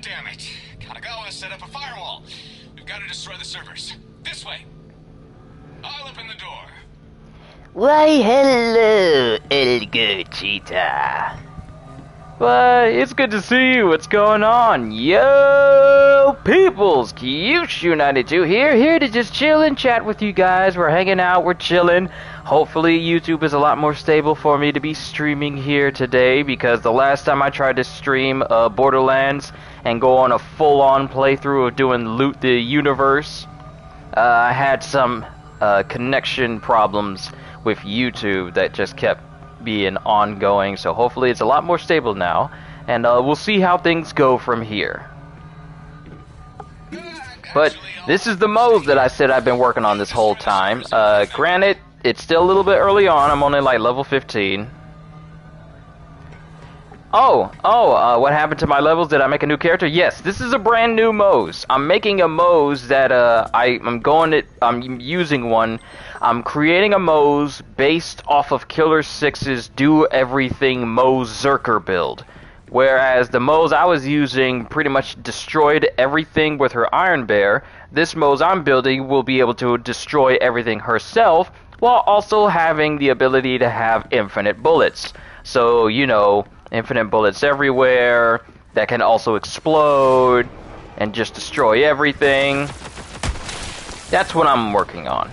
damn it. Kanagawa set up a firewall. We've got to destroy the servers. This way. I'll open the door. Why, hello, Elgo Cheetah. But it's good to see you. What's going on? Yo, peoples! Kyushu92 here to just chill and chat with you guys. We're hanging out, we're chilling. Hopefully YouTube is a lot more stable for me to be streaming here today, because the last time I tried to stream Borderlands and go on a full-on playthrough of doing Loot the Universe, I had some connection problems with YouTube that just kept being ongoing, so hopefully it's a lot more stable now, and we'll see how things go from here. But this is the Moze that I said I've been working on this whole time. Granted, it's still a little bit early on. I'm only like level 15. What happened to my levels? Did I make a new character? Yes, this is a brand new Moze. I'm making a Moze that I'm using one. I'm creating a Moze based off of Killer 6's Do Everything Mozerker build. Whereas the Moze I was using pretty much destroyed everything with her Iron Bear, this Moze I'm building will be able to destroy everything herself, while also having the ability to have infinite bullets. So, you know, infinite bullets everywhere, that can also explode, and just destroy everything. That's what I'm working on.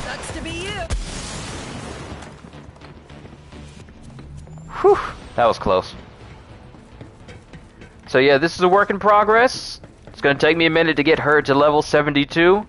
Sucks to be you. Whew, that was close. So yeah, this is a work in progress. It's going to take me a minute to get her to level 72.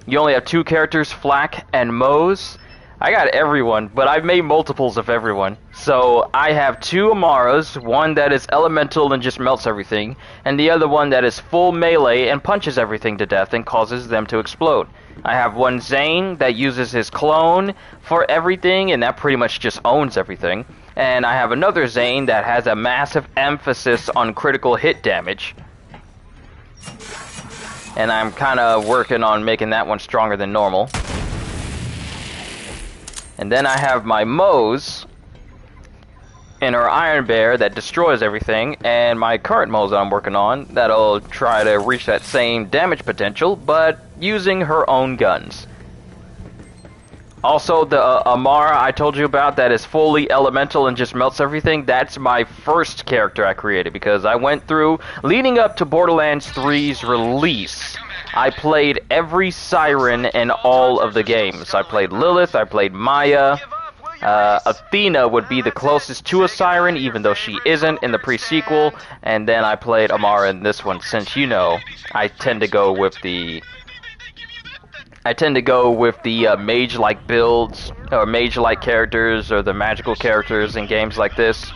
You only have two characters, Flak and Moze. I got everyone, but I've made multiples of everyone. So I have two Amaras, one that is elemental and just melts everything, and the other one that is full melee and punches everything to death and causes them to explode. I have one Zane that uses his clone for everything, and that pretty much just owns everything. And I have another Zane that has a massive emphasis on critical hit damage. And I'm kind of working on making that one stronger than normal. And then I have my Moze and her Iron Bear that destroys everything, and my current Moze that I'm working on that'll try to reach that same damage potential, but using her own guns. Also, the Amara I told you about that is fully elemental and just melts everything, that's my first character I created, because I went through, leading up to Borderlands 3's release, I played every Siren in all of the games. I played Lilith, I played Maya, Athena would be the closest to a Siren, even though she isn't in the pre-sequel, and then I played Amara in this one, since, you know, I tend to go with the mage-like builds, or mage-like characters, or the magical characters in games like this.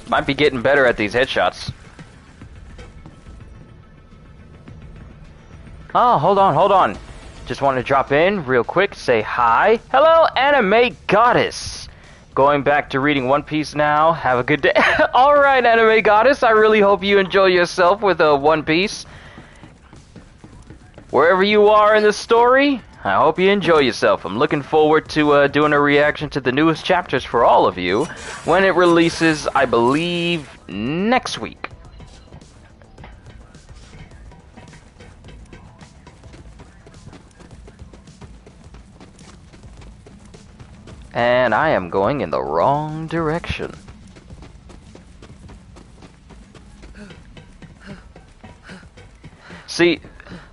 Might be getting better at these headshots. Oh, hold on. Just wanted to drop in real quick, say hi. Hello, Anime Goddess. Going back to reading One Piece now. Have a good day. Alright, Anime Goddess. I really hope you enjoy yourself with One Piece. Wherever you are in the story, I hope you enjoy yourself. I'm looking forward to doing a reaction to the newest chapters for all of you when it releases, I believe, next week. And I am going in the wrong direction. See,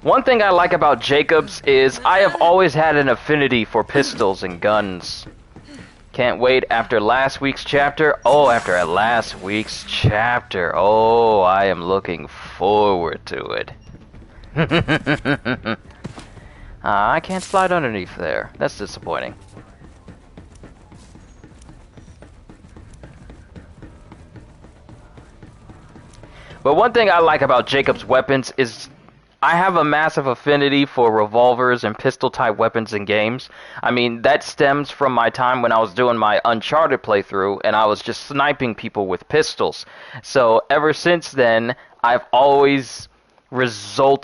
one thing I like about Jacobs is I have always had an affinity for pistols and guns. Can't wait after last week's chapter. Oh, after last week's chapter. Oh, I am looking forward to it. I can't slide underneath there. That's disappointing. But one thing I like about Jacob's weapons is I have a massive affinity for revolvers and pistol-type weapons in games. I mean, that stems from my time when I was doing my Uncharted playthrough, and I was just sniping people with pistols. So ever since then, I've always resolved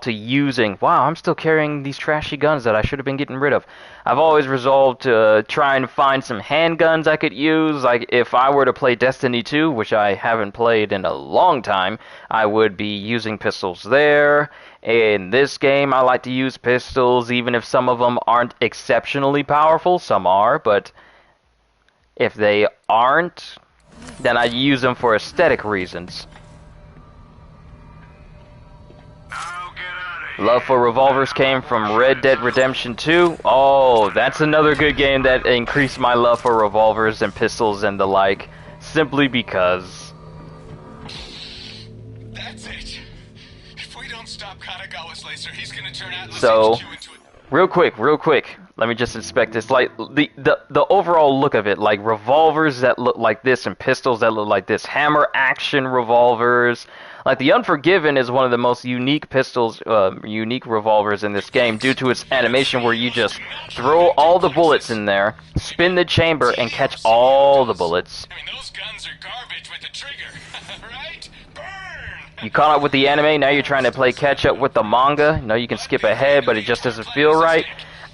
to using... Wow, I'm still carrying these trashy guns that I should have been getting rid of. I've always resolved to try and find some handguns I could use. Like, if I were to play Destiny 2, which I haven't played in a long time, I would be using pistols there. In this game, I like to use pistols, even if some of them aren't exceptionally powerful. Some are, but if they aren't, then I use them for aesthetic reasons. Love for revolvers came from Red Dead Redemption 2. Oh, that's another good game that increased my love for revolvers and pistols and the like, simply because. That's it. If we don't stop Kanagawa's laser, he's gonna turn out So, HQ into real quick. Let me just inspect this. Like the overall look of it, like revolvers that look like this and pistols that look like this, hammer action revolvers. Like the Unforgiven is one of the most unique unique revolvers in this game due to its animation where you just throw all the bullets in there, spin the chamber, and catch all the bullets. I mean, those guns are garbage with the trigger, right? Burn! You caught up with the anime, now you're trying to play catch up with the manga. No, you can skip ahead, but it just doesn't feel right.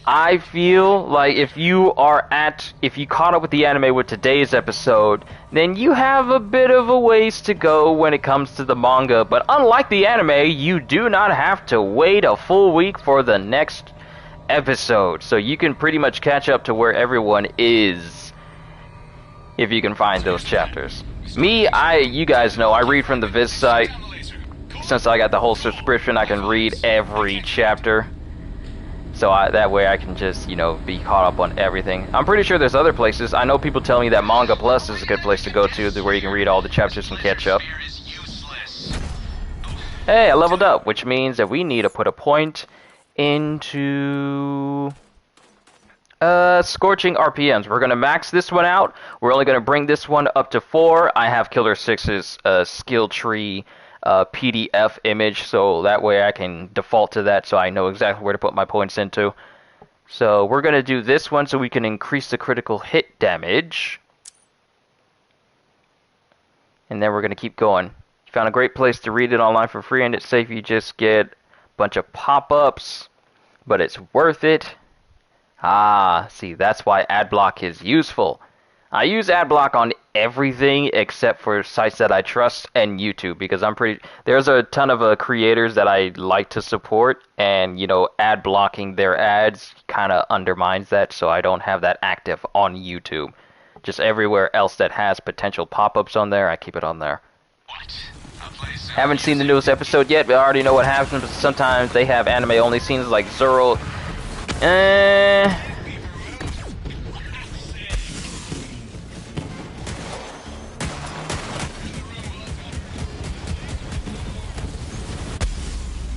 I feel like if you caught up with the anime with today's episode, then you have a bit of a ways to go when it comes to the manga. But unlike the anime, you do not have to wait a full week for the next episode. So you can pretty much catch up to where everyone is if you can find those chapters. Me, you guys know, I read from the Viz site. Since I got the whole subscription, I can read every chapter. So that way I can just, be caught up on everything. I'm pretty sure there's other places. I know people tell me that Manga Plus is a good place to go to, where you can read all the chapters and catch up. Hey, I leveled up, which means that we need to put a point into scorching RPMs. We're going to max this one out. We're only going to bring this one up to 4. I have Killer 6's skill tree PDF image, so that way I can default to that so I know exactly where to put my points into. So we're going to do this one so we can increase the critical hit damage. And then we're going to keep going. You found a great place to read it online for free, and it's safe. You just get a bunch of pop-ups, but it's worth it. See, that's why AdBlock is useful. I use AdBlock on everything except for sites that I trust and YouTube, because there's a ton of creators that I like to support, and ad blocking their ads kind of undermines that, so I don't have that active on YouTube. Just everywhere else that has potential pop-ups on there, I keep it on there. Haven't seen the newest episode yet, but I already know what happens. But sometimes they have anime-only scenes like Zoro.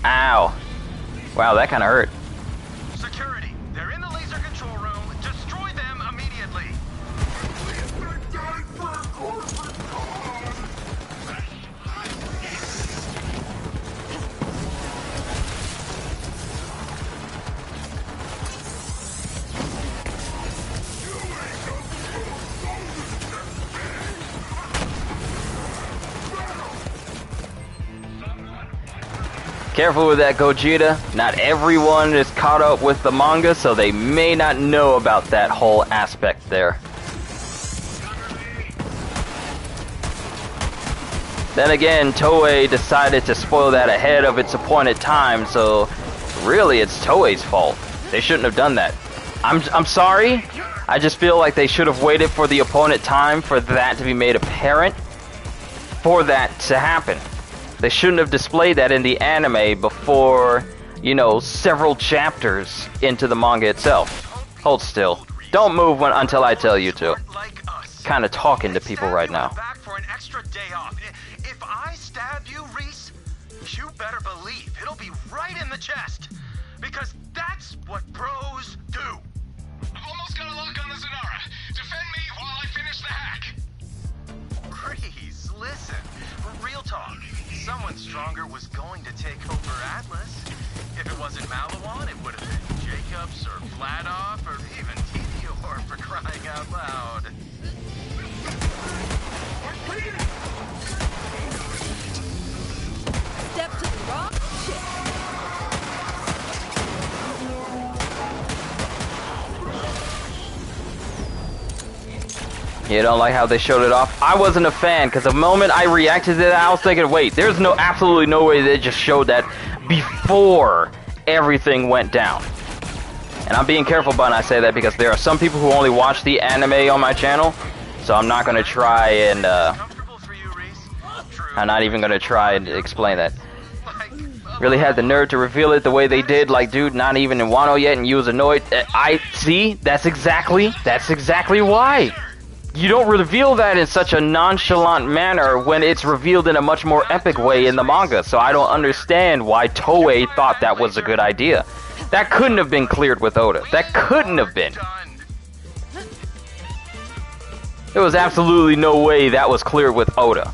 Ow. Wow, that kind of hurt. Security, they're in the laser control room. Destroy them immediately. Careful with that, Gogeta. Not everyone is caught up with the manga, so they may not know about that whole aspect there. Then again, Toei decided to spoil that ahead of its appointed time, so really it's Toei's fault. They shouldn't have done that. I'm sorry. I just feel like they should have waited for the appointed time for that to be made apparent, for that to happen. They shouldn't have displayed that in the anime before, several chapters into the manga itself. Hold still. Don't move until I tell you to. Kind of talking to people right now. Back for an extra day off. If I stab you, Reese, you better believe it'll be right in the chest. Because that's what bros do. I've almost got a lock on the Zanara. Defend me while I finish the hack. Reese, listen. someone stronger was going to take over Atlas. If it wasn't Malawan, it would have been Jacobs or Vladoff or even Tedior for crying out loud. Step to the rock. You don't like how they showed it off? I wasn't a fan, because the moment I reacted to that, I was thinking, wait, there's absolutely no way they just showed that before everything went down. And I'm being careful when I say that, because there are some people who only watch the anime on my channel, so I'm not going to try and, I'm not even going to try and explain that. Really had the nerve to reveal it the way they did, like, dude, not even in Wano yet, and you was annoyed. That's exactly why. You don't reveal that in such a nonchalant manner when it's revealed in a much more epic way in the manga, so I don't understand why Toei thought that was a good idea. That couldn't have been cleared with Oda. That couldn't have been. There was absolutely no way that was cleared with Oda.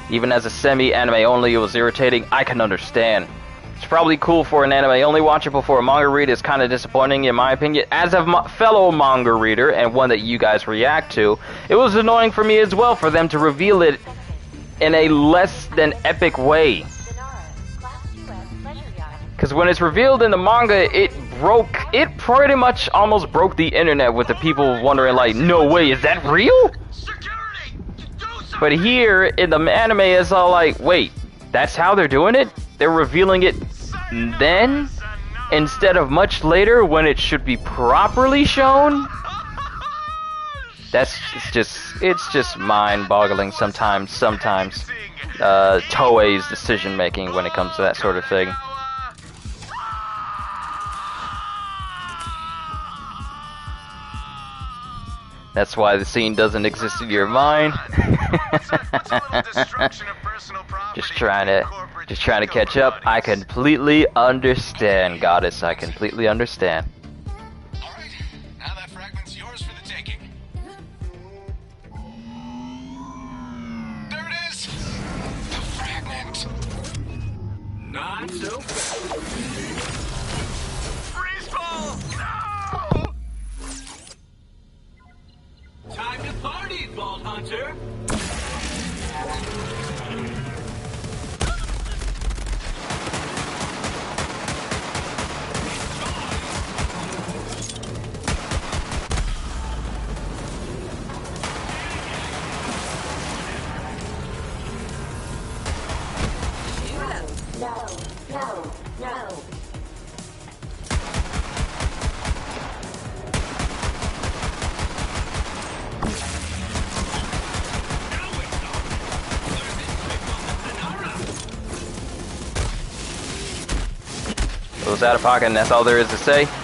Even as a semi-anime only, it was irritating. I can understand. It's probably cool for an anime only watcher, but for a manga reader, it's kind of disappointing in my opinion. As a fellow manga reader, and one that you guys react to, it was annoying for me as well for them to reveal it in a less than epic way. Because when it's revealed in the manga, it pretty much almost broke the internet with the people wondering like, no way, is that real? But here, in the anime, it's all like, wait, that's how they're doing it? They're revealing it then, instead of much later when it should be properly shown? It's just mind-boggling sometimes, Toei's decision-making when it comes to that sort of thing. That's why the scene doesn't exist in your mind. Just trying to catch up. I completely understand, Goddess. I completely understand. All right, now that fragment's yours for the taking. There it is. The fragment. Not so bad. Freeze ball. No! Time to party, Vault Hunter! No. It was out of pocket, and that's all there is to say.